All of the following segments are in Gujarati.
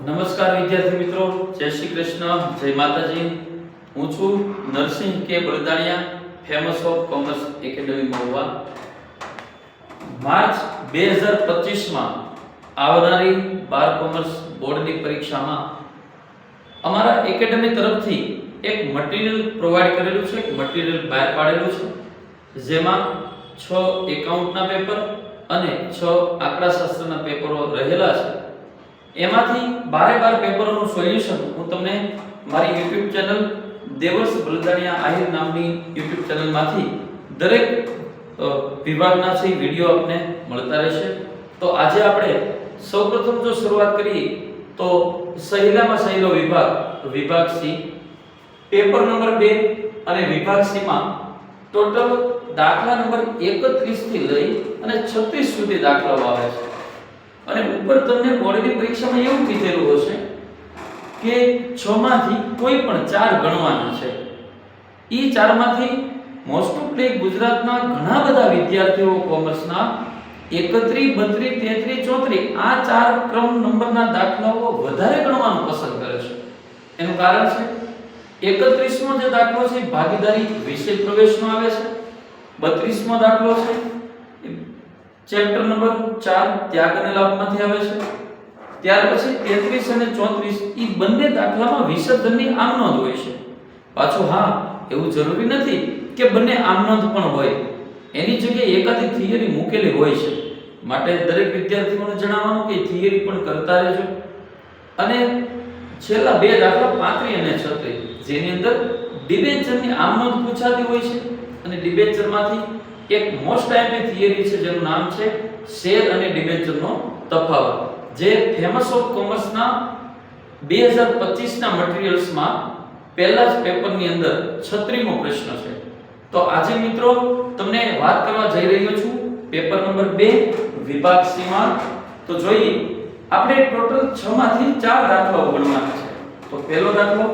નમસ્કાર વિદ્યાર્થી મિત્રો, જય શ્રી કૃષ્ણ, જય માતાજી. હું છું Narsinh K Baldaniya, famous of commerce academy Mahuva. March 2025 માં આવનારી 12 કોમર્સ બોર્ડની પરીક્ષામાં અમારા એકેડમી તરફથી એક મટીરીયલ પ્રોવાઈડ કરેલું છે, એક મટીરીયલ બહાર પાડેલું છે, જેમાં 6 એકાઉન્ટના પેપર અને 6 આંકડાશાસ્ત્રના પેપરો રહેલા છે. એમાંથી 12 પેપરોનું સોલ્યુશન હું તમને મારી YouTube ચેનલ દેવર્ષ બળદાણિયા આહિર નામની YouTube ચેનલમાંથી દરેક વિભાગના છે વિડિયો આપને મળતા રહેશે. તો આજે આપણે સૌપ્રથમ જો શરૂઆત કરીએ તો સહેલામાં સહેલો વિભાગ સી, પેપર નંબર 2 અને વિભાગ સી માં ટોટલ દાખલા નંબર 31 થી લઈ અને 36 સુધી દાખલાઓ આવે છે. અને ઉપર તમને બોર્ડની પરીક્ષામાં એવું કીધેલું હશે કે 6 માંથી કોઈ પણ 4 ગણવાના છે. ઈ 4 માંથી મોસ્ટ ઓફલી ગુજરાતના ઘણા બધા વિદ્યાર્થીઓ કોમર્સના 31, 32, 33, 34 આ 4 ક્રમ નંબરના દાખલાઓ વધારે ગણવાનું પસંદ કરે છે. એનું કારણ છે 31મો જે દાખલો છે ભાગીદારી વિષય પ્રવેશનો આવે છે. 32મો દાખલો છે ચેપ્ટર નંબર 4 ત્યાગ અને લાભમાંથી આવે છે. ત્યાર પછી 33 અને 34 ઈ બંને દાખલામાં વિસર્જનની આમનોંધ હોય છે. પાછું હા, એવું જરૂરી નથી કે બંને આમનોંધ પણ હોય, એની જગ્યાએ એકાદી થિયરી મૂકેલી હોય છે. માટે દરેક વિદ્યાર્થીઓને જણાવવાનું કે થિયરી પણ કરતા રહેજો. અને છેલ્લા 2 દાખલા 35 અને 36 જેની અંદર ડિબેન્ચરની આમનોંધ પૂછાતી હોય છે. અને ડિબેન્ચરમાંથી એક મોસ્ટ આઈએમપી થિયરી છે જેનું નામ છે શેર અને ડિબેન્ચરનો તફાવત, જે ફેમસ ઓફ કોમર્સના 2025 ના મટીરીયલ્સમાં પહેલા જ પેપરની અંદર 36મો પ્રશ્ન છે. તો આજે મિત્રો તમને વાત કરવા જઈ રહ્યો છું પેપર નંબર 2 વિભાગ સી માં. તો જોઈએ આપણે ટોટલ 6 માંથી 4 દાખલાઓ ગણવાના છે. તો પહેલો દાખલો,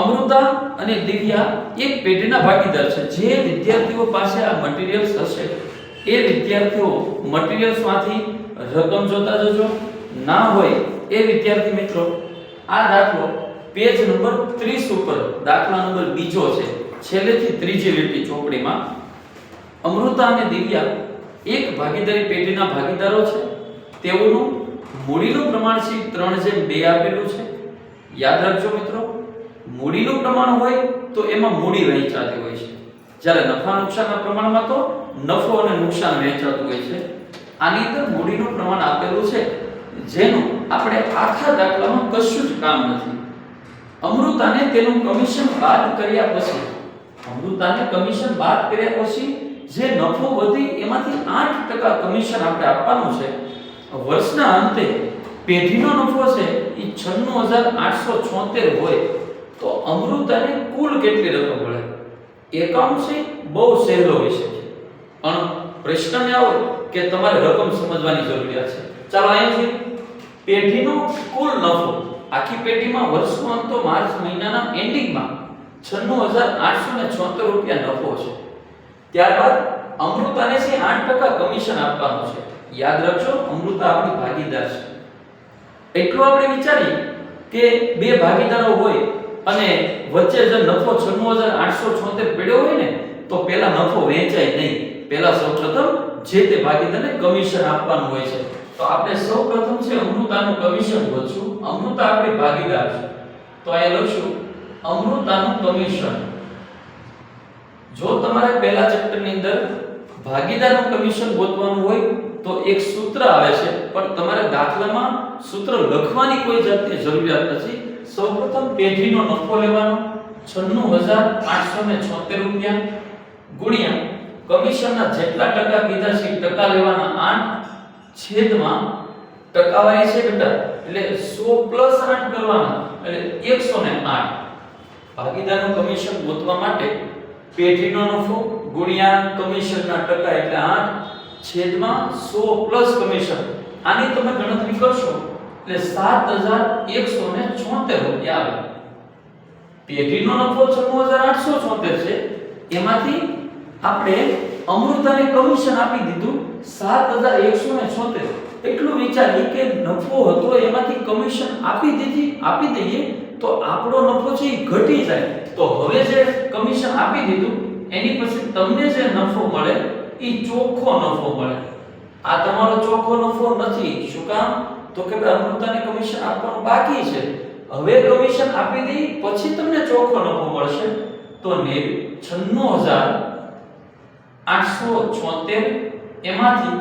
અમૃતા અને દિવ્યા એક પેઢીના ભાગીદાર છે. જે વિદ્યાર્થીઓ પાસે આ મટીરીયલ્સ હશે એ વિદ્યાર્થીઓ મટીરીયલ્સમાંથી રકમ જોતા જજો. ના હોય એ વિદ્યાર્થી મિત્રો આ દાખલો પેજ નંબર 30 ઉપર દાખલા નંબર બીજો છે, છેલ્લેથી ત્રીજી લીટી ચોપડીમાં. અમૃતા અને દિવ્યા એક ભાગીદારી પેઢીના ભાગીદારો છે. તેઓનું મૂડીનું પ્રમાણ છે 3:2 આપેલું છે. યાદ રાખજો મિત્રો, મૂડીનું પ્રમાણ હોય તો એમાં મૂડી વહેંચાતી હોય છે, જ્યારે નફા નુકસાનના પ્રમાણમાં તો નફો અને નુકસાન વહેંચાતું હોય છે. આની અંદર મૂડીનું પ્રમાણ આપેલું છે, જેનું આપણે આખા દાખલામાં કશું જ કામ નથી. અમૃતાને તેનું કમિશન બાદ કર્યા પછી જે નફો વધી એમાંથી 8% કમિશન આપણે આપવાનું છે. વર્ષના અંતે પેઢીનો નફો છે એ 96,876 હોય તો અમૃતાને કુલ કેટલી રકમ મળે? એકાઉન્ટ છે બહુ સહેલો વિષય છે, પણ પ્રશ્નને આવો કે તમારે રકમ સમજવાની જરૂરિયાત છે. ચાલો અહીંયા જોઈએ. પેઢીનો કુલ નફો, આખી પેઢીમાં વર્ષનો અંત તો માર્ચ મહિનાના એન્ડિંગમાં 96,876 રૂપિયા નફો છે. ત્યારબાદ અમૃતાને છે 8% કમિશન આપવાનું છે. યાદ રાખજો, અમૃતા આપણી ભાગીદાર છે. એટલું આપણે વિચારીએ કે 2 ભાગીદારો હોય અને વચ્ચે જે નફો 96,876 પડ્યો હોય ને, તો પહેલા નફો વહેંચાય નહીં. પહેલા સૌપ્રથમ જે તે ભાગીદારને કમિશન આપવાનું હોય છે. તો આપણે સૌપ્રથમ છે અમૃતાનું કમિશન ગોતશું. અમૃતા આપણી ભાગીદાર છે, તો અહીંયા લખશું અમૃતાનું કમિશન. જો તમારે પહેલા ચેપ્ટરની અંદર ભાગીદારનું કમિશન ગોતવાનું હોય તો એક સૂત્ર આવે છે, પણ તમારે દાખલામાં સૂત્ર લખવાની કોઈ જાતની જરૂરિયાત નથી. સૌપ્રથમ પેઢીનો નફો લેવાનો 96,876 રૂપિયા ગુણ્યા કમિશનના જેટલા ટકા કીધા છે ટકા લેવાના 8 છેદમાં ટકાવારી છે બેટા એટલે 100 + 8 કરવાના એટલે 108. ભાગીદારનું કમિશન ગોતવા માટે પેઢીનો નફો ગુણ્યા કમિશનના ટકા એટલે 8 છેદમાં 100 + કમિશન. આની તમે ગણતરી કરશો એટલે 7,176 રૂપિયા આવે. પેઢીનો નફો 96,876 છે, એમાંથી આપણે અમૃતાને કમિશન આપી દીધું 7,176 એટલું વિચારીએ કે નફો હતો એમાંથી કમિશન આપી દઈએ તો આપણો નફો છે એ ઘટી જાય. તો હવે જે કમિશન આપી દીધું એની પછી તમને જે નફો મળે એ ચોખ્ખો નફો મળે. આ તમારો ચોખ્ખો નફો નથી. શું કામ? તો કે અમૃતાને કમિશન આપવાનું બાકી છે. હવે કમિશન આપી દઈ પછી તમને ચોખ્ખો નફો મળશે. તો 96,876 એમાંથી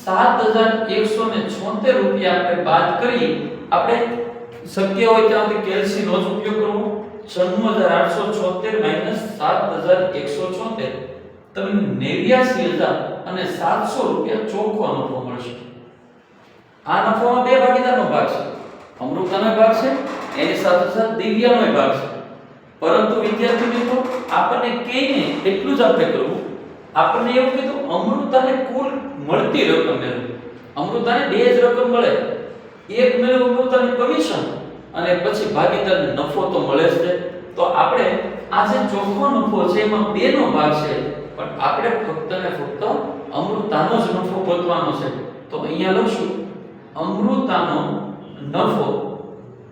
7,176 રૂપિયા આપણે બાદ કરી. આપણે શક્ય હોય ત્યાં સુધી કેલ્સી નો જ ઉપયોગ કરવો. 96,876 - 7,176 તમને 89,700 રૂપિયા ચોખ્ખો નફો મળશે. આ નફામાં બે ભાગીદારનો ભાગ છે. અમૃતાનો ભાગ છે, એની સાથે સાથે દિવ્યાનો ભાગ છે. પરંતુ વિદ્યાર્થી મિત્રો આપણને કહીને એટલું જ આપણે કરવું. આપણને એવું કીધું અમૃતાને કુલ મળતી રકમ મેળવો. અમૃતાને બે જ રકમ મળે. એક મેળવો અમૃતાની કમિશન અને પછી ભાગીદારને નફો તો મળે જ છે. તો આપણે આ જે ચોખ્ખો નફો છે એમાં બે નો ભાગ છે, પણ આપણે ફક્ત ને ફક્ત અમૃતાનો જ નફો ગોતવાનો છે. તો અહીંયા લખશું અમૃતાનો નફો.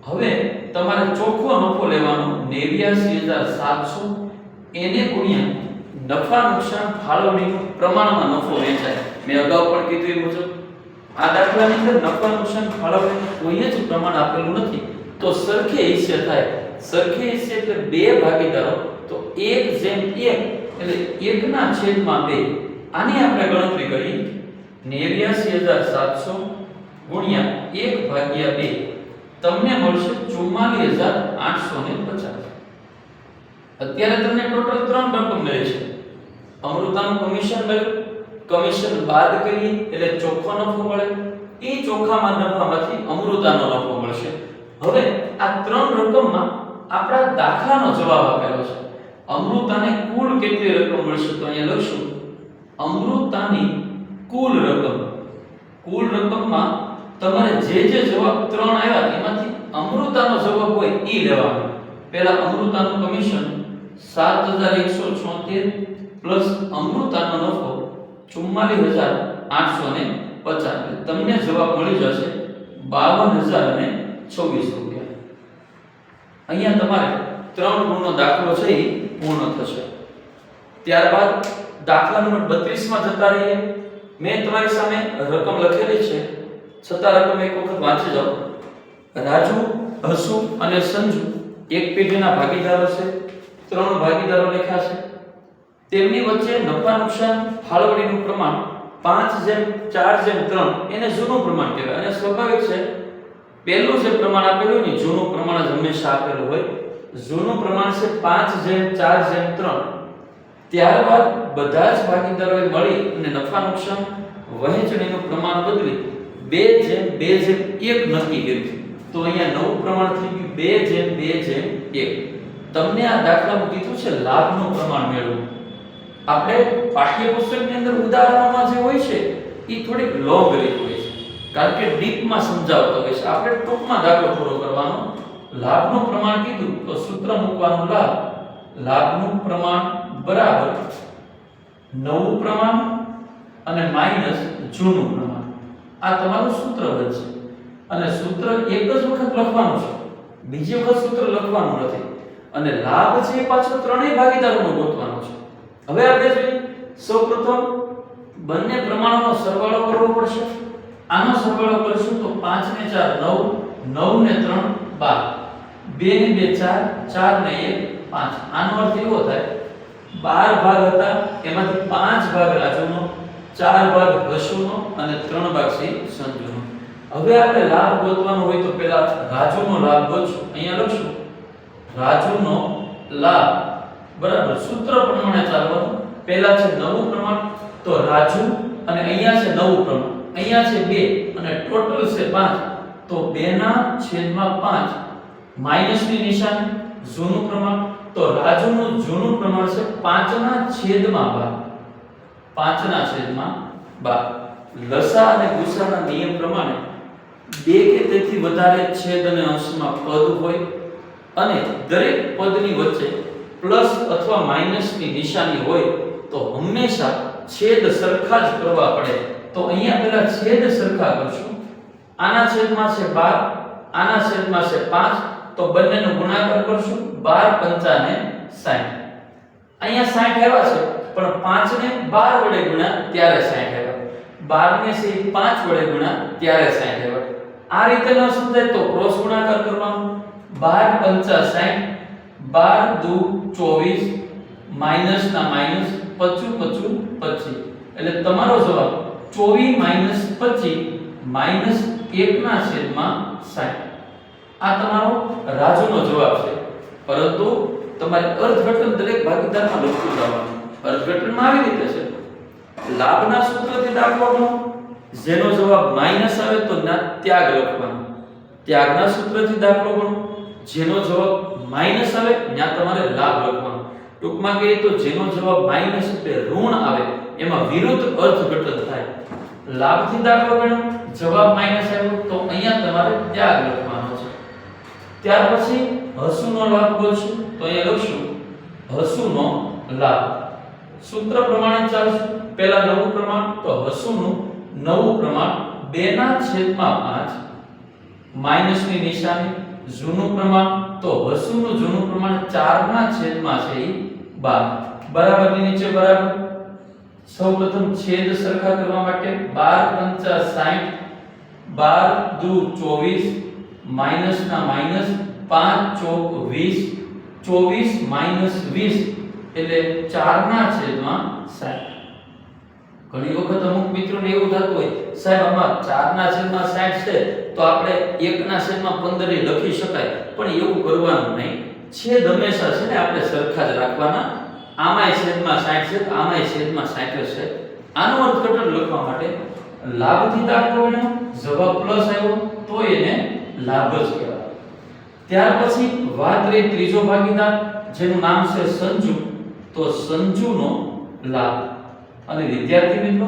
હવે તમારે ચોખ્ખો નફો લેવાનો 89,700 એને ગુણ્યા નફા નુકસાન ફાળવણીનું પ્રમાણમાં નફો વેચાય. મેં અગાઉ પણ કીધું એ મુજબ આ દાખલાની અંદર નફા નુકસાન ફાળવણીનું કોઈ જ પ્રમાણ આપેલું નથી. તો સરખે હિસ્સે થાય. સરખે હિસ્સે એટલે બે ભાગીદારો તો 1:1 એટલે 1/2. આની આપણે ગણતરી કરી 89,700 ગુણ્યા 1/2 તમને મળશે 44,850. અત્યારે તમને ટોટલ 3 રકમ મળી છે. અમૃતાનું કમિશન મળ્યું, કમિશન બાદ કરીએ એટલે ચોખ્ખો નફો મળે. એ ચોખ્ખામાં નફામાંથી અમૃતાનો નફો મળશે. હવે આ 3 રકમમાં આપણા દાખલાનો જવાબ આપેલો છે. અમૃતાને કુલ કેટલી રકમ મળશે? તો અહીંયા લખશું અમૃતાની કુલ રકમ. કુલ રકમમાં તમારે જે જવાબ 3 આવ્યા એમાંથી અમૃતાનો જવાબ હોય એ લેવાનો. પહેલા અમૃતાનું કમિશન 7,176 પ્લસ અમૃતાનો નફો 44,850. તમને જવાબ મળી જશે 52,024 રૂપિયા. અહીંયા તમારે 3 ગુણનો દાખલો છે એ પૂર્ણ થશે. ત્યારબાદ દાખલા નંબર 32 માં જતા રહીએ. મેં તમારી સામે રકમ લખેલી છે, છતાં રકમ એક વખત વાંચી જાઓ. રાજુ, હસુ અને સંજુ એક પેઢીના ભાગીદારો છે. 3 ભાગીદારો લખ્યા છે. તેમની વચ્ચે નફા નુકસાન ફાળવણીનું પ્રમાણ 5:4:3 એને જૂનું પ્રમાણ કહેવાય. અને સ્વાભાવિક છે પહેલું જે પ્રમાણ આપેલું હોય ને જૂનું પ્રમાણ જ હંમેશા આપેલું હોય. જૂનું પ્રમાણ છે 5:4:3. ત્યારબાદ બધા જ ભાગીદારોએ મળી અને નફા નુકસાન વહેંચણીનું પ્રમાણ બદલી 2:2:1 નક્કી કર્યું. તો અહીંયા નવું પ્રમાણ થઈ ગયું 2:2:1. તમને આ દાખલામાં કીધું છે લાભનું પ્રમાણ મેળવો. આપણે પાઠ્યપુસ્તકની અંદર ઉદાહરણોમાં જે હોય છે એ થોડીક લોંગ રીત હોય છે, કારણ કે ડીપમાં સમજાવતો હોય છે. આપણે ટૂંકમાં દાખલો પૂરો કરવાનો. લાભનું પ્રમાણ કીધું તો સૂત્ર મૂકવાનું લાભનું પ્રમાણ બરાબર નવું પ્રમાણ અને માઈનસ જૂનું પ્રમાણ. આ તમારું સૂત્ર બનશે. અને સૂત્ર એક જ વખત લખવાનું છે, બીજી વખત સૂત્ર લખવાનું નથી. અને લાભ છે પાછો ત્રણેય ભાગીદારોનો ગોતવાનો છે. હવે આપણે જોઈએ સૌપ્રથમ બંને પ્રમાણોનો સરવાળો કરવો પડશે. આનો સરવાળો કરશું તો 5 ને 4 9 ને 3 12 2 ને 2 4 4 ને 1 5. આનો અર્થ એવો થાય 12 ભાગ હતા એમાંથી 5 ભાગ રાજુનો, 4 ભાગ હસુનો અને 3 ભાગ છે સંજુનો. હવે આપણે લાભ ગોતવાનો હોય તો પહેલા રાજુનો લાભ ગોતશું. અહીંયા લખશું રાજુનો લાભ બરાબર સૂત્ર પ્રમાણે ચાલવાનું. પહેલા છે નવું પ્રમાણ તો રાજુ અને અહીંયા છે નવું પ્રમાણ, અહીંયા છે 2 અને ટોટલ છે 5 તો 2/5 માઈનસ ની નિશાની. જૂનું પ્રમાણ તો રાજુનું જૂનું પ્રમાણ છે 5/12. 5/12. લસા અને ગુસાના નિયમ પ્રમાણે બે કે તેથી વધારે છેદ અને અંશમાં પદ હોય અને દરેક પદની વચ્ચે પ્લસ અથવા માઈનસ ની નિશાની હોય તો હંમેશા છેદ સરખા જ કરવા પડે. તો અહીંયા પહેલા છેદ સરખા કરશું આના છેદમાં છે 12, આના છેદમાં છે 5, તો બંનેનો ગુણાકાર કરશું. 12 પંચા ને 60. અહીંયા 60 આવ્યા છે, પણ 5 ને 12 વડે ગુણ્યા ત્યારે 60 આવ્યા. 12 ને 5 વડે ગુણ્યા ત્યારે 60 આવ્યા. આ રીતે ન સમજાય તો ક્રોસ ગુણાકાર કરવાનો. 12 પંચા 60, 12 દુ 24, માઈનસ ના માઈનસ, 25 25. એટલે તમારો જવાબ 24 - 25 -1 ના છેદમાં 60. આ તમારો રાજુનો જવાબ છે. પરંતુ તમારે અર્થઘટન દરેક ભાગીદારમાં લખતું જવાનું. અર્થઘટનમાં આવી રીતે છે. લાભના સૂત્રથી દાખલો ગણો, જેનો જવાબ માઈનસ આવે તો ત્યાગ લખવાનો. ત્યાગના સૂત્રથી દાખલો ગણો, જેનો જવાબ માઈનસ આવે ત્યાં તમારે લાભ લખવાનો. ટૂંકમાં કહીએ તો જેનો જવાબ માઈનસ એટલે ઋણ આવે એમાં વિરુદ્ધ અર્થઘટન થાય. લાભથી દાખલો ગણો, જવાબ માઈનસ આવ્યો તો અહીંયા તમારે ત્યાગ લખવાનો છે. ત્યાર પછી હસુનો લાભ બોલશું તો અહીંયા લખશું હસુનો લાભ. સૂત્ર પ્રમાણે ચાલશું. પહેલા નવું પ્રમાણ તો હસુનું નવું પ્રમાણ 2/5 માઈનસ ની નિશાની. જૂનું પ્રમાણ તો હસુનું જૂનું પ્રમાણ 4/12 બરાબરની નીચે બરાબર. સૌપ્રથમ છેદ સરખા કરવા માટે 12 × 60, 12 દુ 24, માઈનસ ના માઈનસ, 5 ચોક 20, 24 - 20 એટલે 4/60. ઘણી વખત અમુક મિત્રોને એવું થતું હોય, સાહેબ આમાં 4/60 છે તો આપણે 1/15 લખી શકાય, પણ એવું કરવાનું નહીં. છેદ હંમેશા છે ને આપણે સરખા જ રાખવાના. આમાંય છેદમાં 60 છે તો આમાંય છેદમાં 60 છે. આનું અર્થઘટન લખવા માટે લાભથી દાખલો ગણ્યો, જવાબ પ્લસ આવ્યો તો એને લાભ જ કહેવાય. ત્યાર પછી વાત રહી ત્રીજો ભાગીદાર, જેનું નામ છે સંજુ. તો સંજુનો લાભ. અને વિદ્યાર્થી મિત્રો,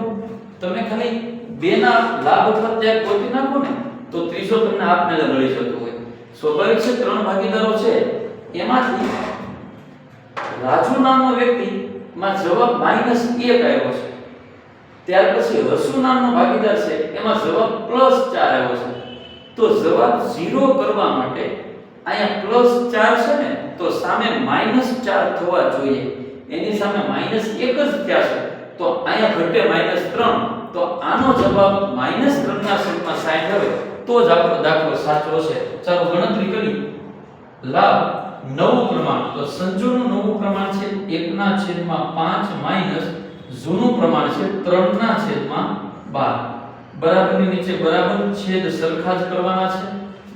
તમે ખાલી બેના લાભ અથવા ત્યાગ ગોતી નાખો ને તો ત્રીજો તમને આપમેળે મળી જતો હોય. સ્વાભાવિક છે 3 ભાગીદારો છે, એમાંથી રાજુ નામનો વ્યક્તિ માં જવાબ -1 આવ્યો છે. ત્યાર પછી હસુ નામનો ભાગીદાર છે, એમાં જવાબ +4 આવ્યો છે. તો જવાબ 0 કરવા માટે અહીંયા +4 છે ને તો સામે -4 થવા જોઈએ. એની સામે -1 જ થયા છે તો અહીંયા ઘટે -3. તો આનો જવાબ -3/60 આવે તો જ આપણો દાખલો સાચો છે. ચાલો ગણતરી કરી. લાભ નવું પ્રમાણ તો સંજુનું નવું પ્રમાણ છે 1/5 માઈનસ જૂનું પ્રમાણ છે 3/12 બરાબરની નીચે બરાબર. છેદ સરખા જ કરવાના છે.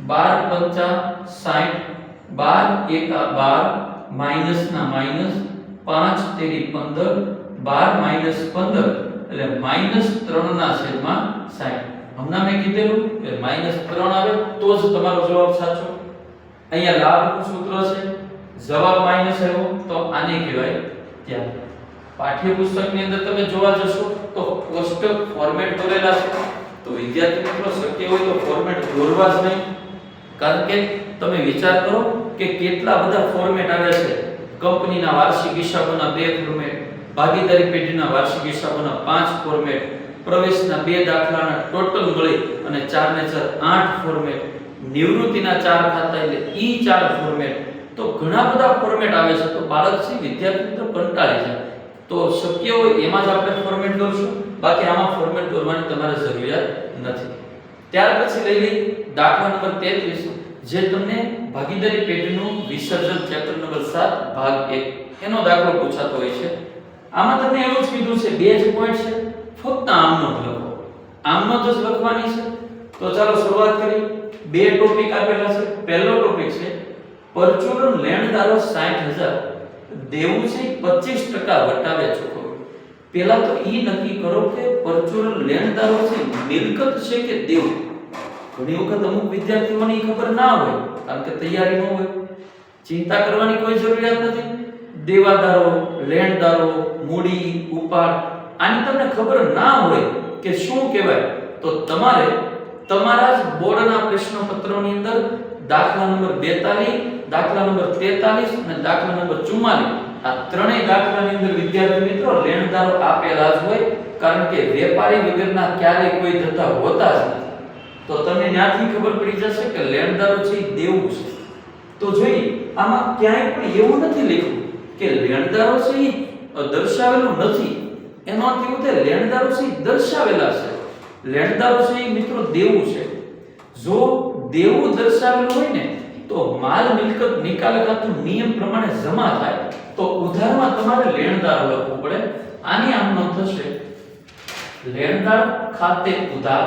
12 × 60, 12 × 12 માઈનસ ના માઈનસ, 5 × 3 = 15, 12 - 15 એટલે -3/60. હમણાં મેં કીધેલું કે -3 આવે તો જ તમારો જવાબ સાચો. અહીંયા લાભનું સૂત્ર છે, જવાબ માઈનસ આવ્યો તો આને કહેવાય ત્યાગ. પાઠ્યપુસ્તકની અંદર તમે જોવા જશો તો કોષ્ટક ફોર્મેટ કરેલા છે. તો વિદ્યાર્થી મિત્રો શક્ય હોય તો ફોર્મેટ દોરવા જ નહીં. કારણ કે તમે વિચાર કરો કે કેટલા બધા ફોર્મેટ આવે છે. કંપનીના વાર્ષિક હિસાબોના 2 ફોર્મેટ, ભાગીદારી પેઢીના વાર્ષિક હિસાબોના 5 ફોર્મેટ, પ્રવેશના 2 દાખલાના ટોટલ મળી અને 4 ને 4 8 ફોર્મેટ, નિવૃત્તિના 4 ખાતા એટલે ઈ 4 ફોર્મેટ. તો ઘણા બધા ફોર્મેટ આવે છે. તો બાળક છે વિદ્યાર્થી મિત્રો કંટાળી જાય. તો શક્ય હોય એમાં જ આપણે ફોર્મેટ દોરશું, બાકી આમાં ફોર્મેટ દોરવાની તમારે જરૂરિયાત નથી. ત્યાર પછી લઈ લઈ દાખલા નંબર 33, જે તમને ભાગીદારી પેઢીનું વિસર્જન ચેપ્ટર નંબર 7 ભાગ 1 એનો દાખલો પૂછાતો હોય છે. આમાં તમને એવું જ કીધું છે 2 જ પોઈન્ટ છે, ફક્ત આમનો જ લખો. આમનો જ લખવાની છે. તો ચાલો શરૂઆત કરી. 2 ટોપિક આપેલા છે. પહેલો ટોપિક છે પરચુરણ લેણદારો 60,000, દેવું છે 25% વટાવે ચૂકવો. પહેલા તો ઈ નક્કી કરો કે પરચુરણ લેણદારો છે મિલકત છે કે દેવું. ઘણી વખત અમુક વિદ્યાર્થીઓને ખબર ના હોય, કારણ કે તૈયારી ન હોય. ચિંતા કરવાની કોઈ જરૂરિયાત નથી. દેવાદારો, લેણદારો, મૂડી, ઉપાડ આની તમને ખબર ના હોય કે શું કહેવાય તો તમારે તમારા જ બોર્ડના પ્રશ્નપત્રોની અંદર દાખલા નંબર 42, દાખલા નંબર 43 અને દાખલા નંબર 44 આ ત્રણેય દાખલાની અંદર વિદ્યાર્થી મિત્રો લેણદારો આપેલા જ હોય. કારણ કે વેપારી વગરના ક્યારેય કોઈ ધંધા હોતા જ નથી. તો તમને ત્યાંથી ખબર પડી જશે કે લેણદારો છે એ દેવું છે. તો જોઈએ આમાં ક્યાંય પણ એવું નથી લખ્યું કે લેણદારો છે એ દર્શાવેલું નથી. એનો અર્થ એવું થાય લેણદારો છે એ દર્શાવેલા છે. લેણદારો છે એ મિત્રો દેવું છે. જો દેવું દર્શાવેલું હોય ને તો માલ મિલકત નિકાલ ખાતું નિયમ પ્રમાણે જમા થાય. તો ઉધારમાં તમારે લેણદાર લખવું પડે. આની આમનો થશે લેણદાર ખાતે ઉધાર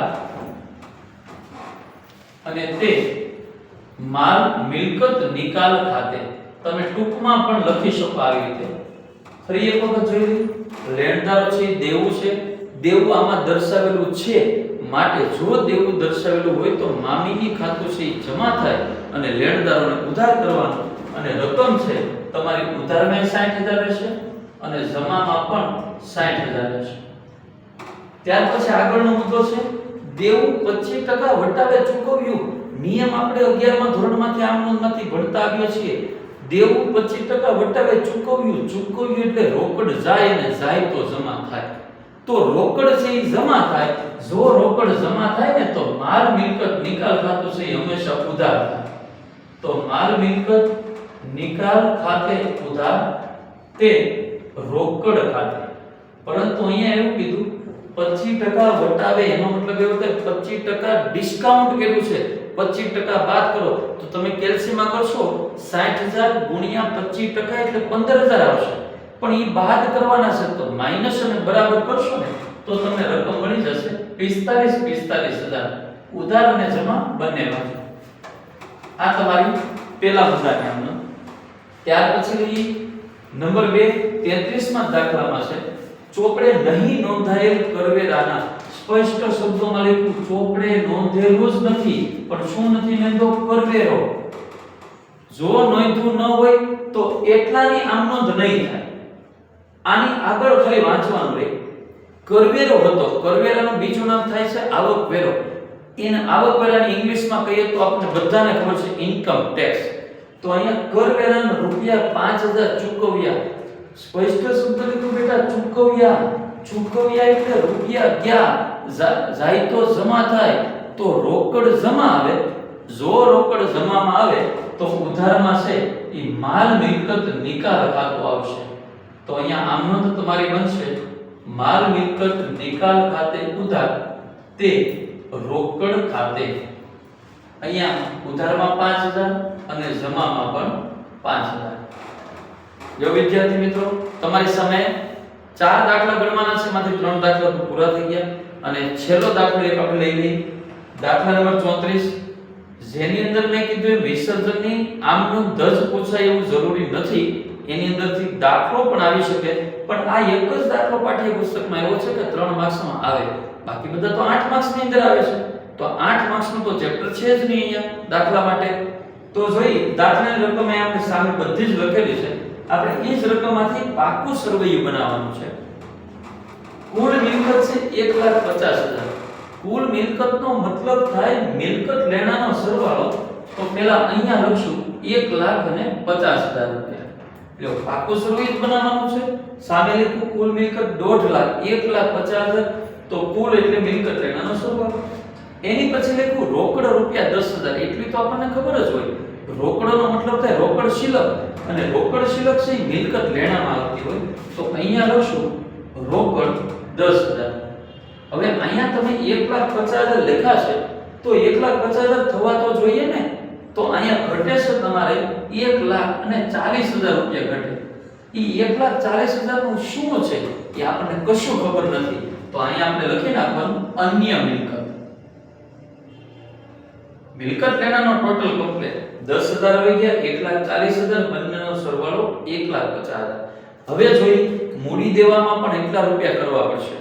અને તે માલ મિલકત નિકાલ ખાતે. તમે ટૂંકમાં પણ લખી શકો આવી રીતે. ફરી એક વખત જોઈ લઈએ. લેણદારો છે દેવું છે. દેવું આમાં દર્શાવેલું છે માટે જો દેવું દર્શાવેલું હોય તો મામીની ખાતું છે એ જમા થાય અને લેણદારોને ઉધાર કરવાનો અને રકમ છે તમારી ઉધારમાં 60000 રહેશે અને જમામાં પણ 60000 રહેશે. ત્યાર પછી આગળનો મુદ્દો છે દેવું 25% વટાવે ચૂકવ્યું. નિયમ આપણે 11મા ધોરણમાંથી આમનોંધમાંથી ભણતા આવ્યા છીએ. દેવું 25% વટાવે ચૂકવ્યું. ચૂકવ્યું એટલે રોકડ જાય અને જાય તો જમા થાય. તો રોકડ છે એ જમા થાય. જો રોકડ જમા થાય ને તો માલ મિલકત નિકાલ ખાતું છે એ હંમેશા ઉધાર થાય. તો માલ મિલકત નિકાલ ખાતે ઉધાર તે રોકડ ખાતે. પરંતુ અહીંયા એવું કીધું 25% વટાવે એનો મતલબ એવો થાય 25% ડિસ્કાઉન્ટ કર્યું છે. 25% બાદ કરો તો તમે કેલ્સીમાં કરશો 60000 ગુણ્યા 25% એટલે 15000 આવશે. પણ એ બાદ કરવાના છે તો માઈનસ અને બરાબર કરશો ને તો તમને રકમ મળી જશે 45000 ઉધાર અને જમા બંનેમાંથી. આ તમારી પહેલા મુદ્દાની આમનો. ત્યાર પછી નંબર 2 33મા દાખલામાં છે ચોપડે નહીં નોંધાયેલ કરવેરાના સ્પષ્ટ શબ્દોમાં લખ્યું ચોપડે નોંધેલું જ નથી પણ શું નથી નોંધ્યો કરવેરો. જો નોંધ્યું ન હોય તો એટલાની આમનોંધ નહીં થાય. આની આગળ ખાલી વાંચવાનું રહે. કરવેરો હતો. કરવેરાનું બીજું નામ થાય છે આવક વેરો. એને આવક વેરાની ઇંગ્લિશમાં કહીએ તો આપણે બધાને ખબર છે ઇન્કમ ટેક્સ. તો અહીંયા કરવેરાના રૂપિયા 5000 ચૂકવ્યા. સ્પષ્ટ શબ્દ લખ્યું બેટા ચૂકવ્યા. ચૂકવ્યા એટલે રૂપિયા ગયા જાય તો જમા થાય. તો રોકડ જમા આવે. જો રોકડ જમામાં આવે તો ઉધારમાં છે એ માલ મિલકત નિકાલ ખાતું આવશે. તો અહીંયા આમનો તો તમારી બનશે માલ મિલકત નિકાલ ખાતે ઉધાર તે રોકડ ખાતે. અહીંયા ઉધારમાં 5000 અને જમામાં પણ 5000. જો વિદ્યાર્થી મિત્રો તમારી સામે 4 દાખલા ગણવાના છે. એમાંથી 3 દાખલા તો પૂરા થઈ ગયા અને છેલ્લો દાખલો એક આપણે લઈ લઈએ. દાખલા નંબર 34 જેની અંદર મેં કીધું વિસર્જનની આમનું ધજ પૂછાય એવું જરૂરી નથી. એની અંદરથી દાખલો પણ આવી શકે પણ આ એક જ દાખલો પાઠ્યપુસ્તકમાં એવો છે કે 3 માર્ક્સમાં આવે. બાકી બધા તો 8 માર્ક્સની અંદર આવે છે. તો 8 માર્ક્સનું તો ચેપ્ટર છે જ નહીં અહીંયા દાખલા માટે. તો જોઈ દાખલાની રકમ આપણે સામે બધી જ લખેલી છે. આપણે એ જ રકમમાંથી પાકું સરવૈયું બનાવવાનું છે. કુલ મિલકત છે 150000. કુલ મિલકતનો મતલબ થાય મિલકત લેણાનો સરવાળો. તો પહેલા અહીંયા લખશું 1,50,000 રૂપિયા. લ્યો પાકું સરવૈયું બનાવવાનું છે. સામે લખ્યું કુલ મિલકત 1.5 લાખ 1,50,000. તો કુલ એટલે મિલકત લેણાનો સરવાળો. એની પછી લખ્યું રોકડ રૂપિયા 10,000. એટલી તો આપણને ખબર જ હોય. રોકડનો મતલબ થાય રોકડ શિલક અને રોકડ શિલક છે મિલકત લેણામાં આવતી હોય. તો અહીંયા લખશું રોકડ 10,000. હવે અહીંયા તમે 1,50,000 લખાશે તો 1,50,000 થવા તો જોઈએ ને. તો અહીંયા ઘટે છે તમારે 1,40,000 રૂપિયા ઘટે. એ 1,40,000 નું શું છે એ આપણને કશું ખબર નથી. તો અહીંયા આપણે લખી નાખવાનું અન્ય મિલકત. મિલકત લેણાનો ટોટલ કમ્પ્લીટ 10,000 આવી ગયા 1,40,000 બંનેનો સરવાળો 1,50,000. હવે જોઈ મૂડી દેવામાં પણ એટલા રૂપિયા કરવા પડશે.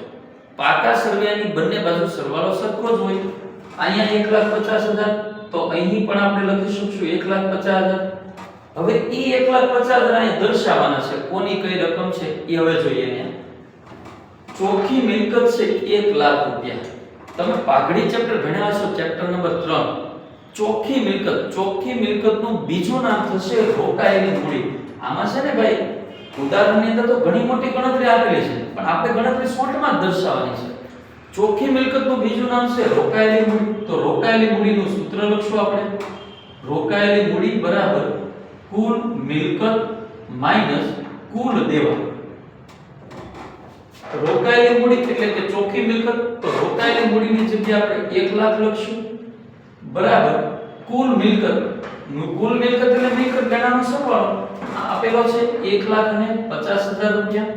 પાકા સરવૈયાની બંને બાજુ સરવાળો સરખો જ હોય. અહીંયા 1,50,000 તો અહીં પણ આપણે લખી શકશું 1,50,000. હવે ઈ 1,50,000 અહીંયા દર્શાવવાના છે. કોની કઈ રકમ છે એ હવે જોઈએ. અહીંયા ચોખ્ખી મિલકત છે 1,00,000 રૂપિયા. તમે પાઘડી ચેપ્ટર ભણ્યા છો ચેપ્ટર નંબર 3. ચોખ્ખી મિલકત. ચોખ્ખી મિલકતનું બીજું નામ થશે રોકાયેલી મૂડી. આમાં છે ને ભાઈ ઉદાહરણની અંદર તો ઘણી મોટી ગણતરી આપેલી છે પણ આપણે ગણતરી શોર્ટમાં જ દર્શાવવાની છે. ચોખ્ખી મિલકતનું બીજું નામ છે રોકાયેલી મૂડી. તો રોકાયેલી મૂડીનું સૂત્ર લખશું આપણે. રોકાયેલી મૂડી બરાબર કુલ મિલકત માઈનસ કુલ દેવા. રોકાયેલી મૂડી એટલે કે ચોખ્ખી મિલકત. તો રોકાયેલી મૂડીની જગ્યાએ આપણે 1 લાખ લખશું બરાબર કુલ મિલકત. કુલ મિલકત એટલે મિલકત ગણાનો સરવાળો આપેલો છે 1,50,000 રૂપિયા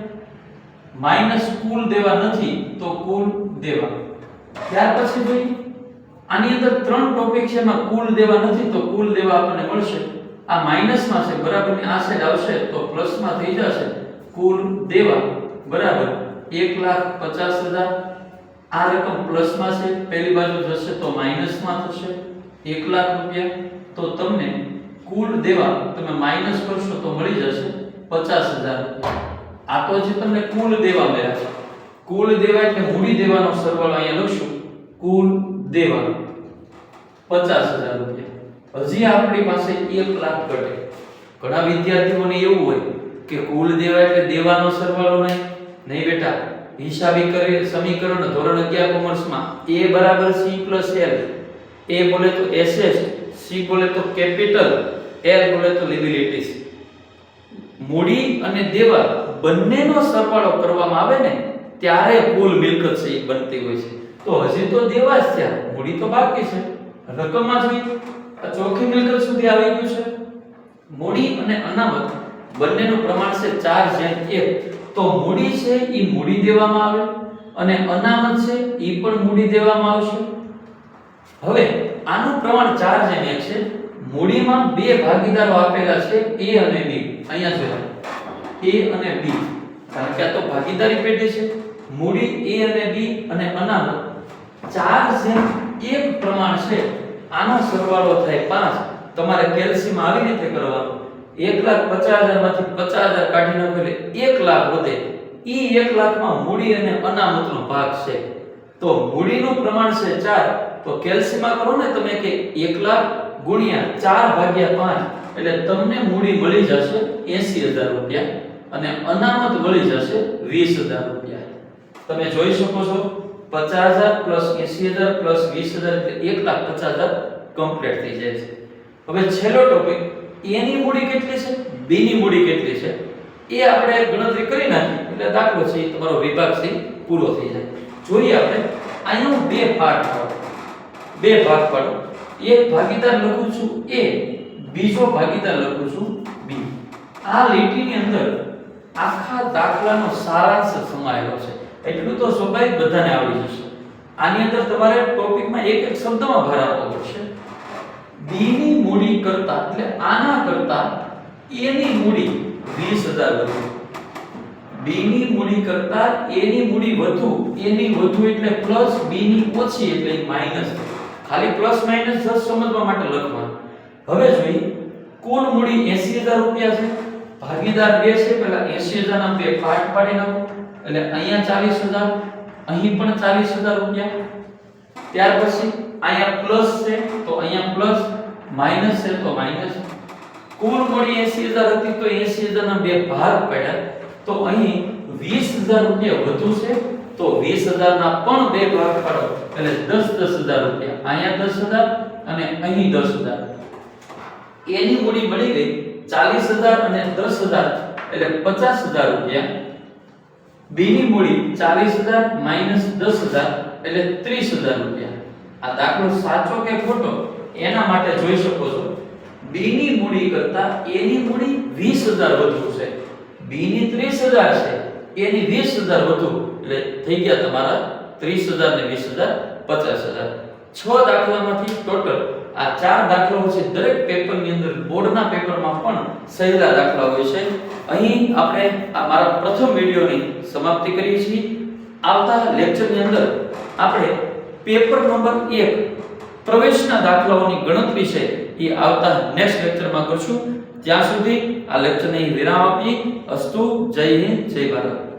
માઈનસ કુલ દેવા નથી તો કુલ દેવા. ત્યાર પછી જોઈએ આની અંદર 3 ટોપિક છે, એમાં કુલ દેવા નથી તો કુલ દેવા આપણને મળશે. આ માઈનસ માં છે બરાબર ની આ સાઈડ આવશે તો પ્લસ માં થઈ જશે. કુલ દેવા બરાબર 1,50,000. આ રકમ પ્લસ માં છે, પહેલી બાજુ જશે તો માઈનસ માં થશે 1 લાખ રૂપિયા. તો તમને કુલ દેવા તમે માઈનસ કરશો તો મળી જશે 50,000. આ તો જે તમને કુલ દેવા મળ્યા છે. કુલ દેવા એટલે મૂડી દેવાનો સરવાળો અહીંયા લખશું. કુલ દેવા 50,000 રૂપિયા. હજી આપણી પાસે 1 લાખ ઘટે. ઘણા વિદ્યાર્થીઓને એવું હોય કે કુલ દેવા એટલે દેવાનો સરવાળો નહીં બેટા. હિસાબી કરી સમીકરણ ધોરણ 11 કોમર્સમાં a બરાબર c plus l. a બોલે તો એસેટ, c બોલે તો કેપિટલ, l બોલે તો લાયબિલિટીઝ. મૂડી અને દેવા બંનેનો સરવાળો કરવામાં આવે ને ત્યારે કુલ મિલકત છે એ બનતી હોય છે. તો હજી તો દેવા જ થયા, મૂડી તો બાકી છે. રકમમાં જોઈએ આ ચોખ્ખી મિલકત સુધી આવી ગયું છે. મૂડી અને અનામત બંનેનું પ્રમાણ છે 4:1. તો મૂડી છે એ મૂડી દેવામાં આવે અને અનામત છે એ પણ મૂડી દેવામાં આવશે. હવે આનું પ્રમાણ 4:1 છે. મૂડીમાં બે ભાગીદારો આપેલા છે A અને B. અહીંયા જોજો A અને B, કારણ કે આ તો ભાગીદારી પેટી છે. મૂડી A અને B અને અનામત 4:1 પ્રમાણ છે. આનો સરવાળો થાય 5. તમારે કેલ્સીમાં આવી રીતે કરવાનો. 1,50,000 માંથી 50,000 કાઢી નાખો એટલે 1 લાખ વધે. ઈ 1 લાખમાં મૂડી અને અનામતનો ભાગ છે. તો મૂડીનું પ્રમાણ છે 4. તો કેલ્સીમાં કરો ને તમે કે 1 લાખ ગુણ્યા 4/5 એટલે તમને મૂડી મળી જશે 80,000 રૂપિયા અને અનામત મળી જશે 20,000 રૂપિયા. તમે જોઈ શકો છો 50,000 પ્લસ 80,000 પ્લસ 20,000 એટલે 1,50,000 કમ્પ્લીટ થઈ જાય છે. હવે છેલ્લો ટોપિક A ની મૂડી કેટલી છે, B ની મૂડી કેટલી છે એ આપણે ગણતરી કરી નાખી એટલે દાખલો છે તમારો વિભાગ છે પૂરો થઈ જાય. જોઈએ આપણે અહીંયા બે ભાગ પાડો. એક ભાગીદાર લખું છું A, બીજો ભાગીદાર લખું છું B. આ લીટીની અંદર આખા દાખલાનો સારાંશ સમાયેલો છે. એટલું તો સ્વાભાવિક બધાને આવડી જશે. આની અંદર તમારે ટોપિકમાં એક એક શબ્દમાં ભાર આપવો પડશે. B ની મૂડી કરતા એટલે આના કરતા A ની મૂડી 20,000 વધુ. B ની મૂડી કરતા A ની મૂડી વધુ. A ની વધુ એટલે પ્લસ, B ની ઓછી એટલે માઈનસ. ખાલી પ્લસ માઈનસ જસ્ટ સમજવા માટે લખવાનું. હવે જોઈએ કુલ મૂડી 80,000 રૂપિયા છે. ભાગીદાર બે છે, પહેલા 80,000 ના બે પાર્ટ પાડી નાખો એટલે અહીંયા 40,000, અહીં પણ 40,000 રૂપિયા. ત્યાર પછી અહીંયા પ્લસ છે તો અહીંયા પ્લસ, માઈનસ છે તો માઈનસ. કુલ મૂડી 80,000 હતી તો 80,000 ના બે ભાગ પડ્યા તો અહીં 20,000 રૂપિયા વધુ છે તો 20,000 ના પણ બે ભાગ પાડો એટલે 10,000 રૂપિયા. અહીંયા 10,000 અને અહીં 10,000. A ની મૂડી મળી ગઈ 40,000 અને 10,000 એટલે 50,000 રૂપિયા. B ની મૂડી 40,000 માઈનસ 10,000 એટલે 30,000 રૂપિયા. આ દાખલો સાચો કે ખોટો એના માટે જોઈ શકો છો. B ની મૂડી કરતા A ની મૂડી 20,000 વધુ છે. B ની 30,000 છે, A ની 20,000 વધુ એટલે થઈ ગયા તમારા 30,000 ને 20,000 50,000. 6 દાખલામાંથી ટોટલ આ 4 દાખલાઓ છે. દરેક પેપરની અંદર બોર્ડના પેપરમાં પણ સહેલા દાખલા હોય છે. અહીં આપણે આ મારા પ્રથમ વિડિયોની સમાપ્તિ કરીએ છીએ. આવતા લેક્ચરની અંદર આપણે પેપર નંબર 1 પ્રવેશના દાખલાઓની ગણતરી છે એ આવતા નેક્સ્ટ લેક્ચરમાં કરશું. ત્યાં સુધી આ લેક્ચરને વિરામ આપી. અસ્તુ. જય હિન્દ, જય ભારત.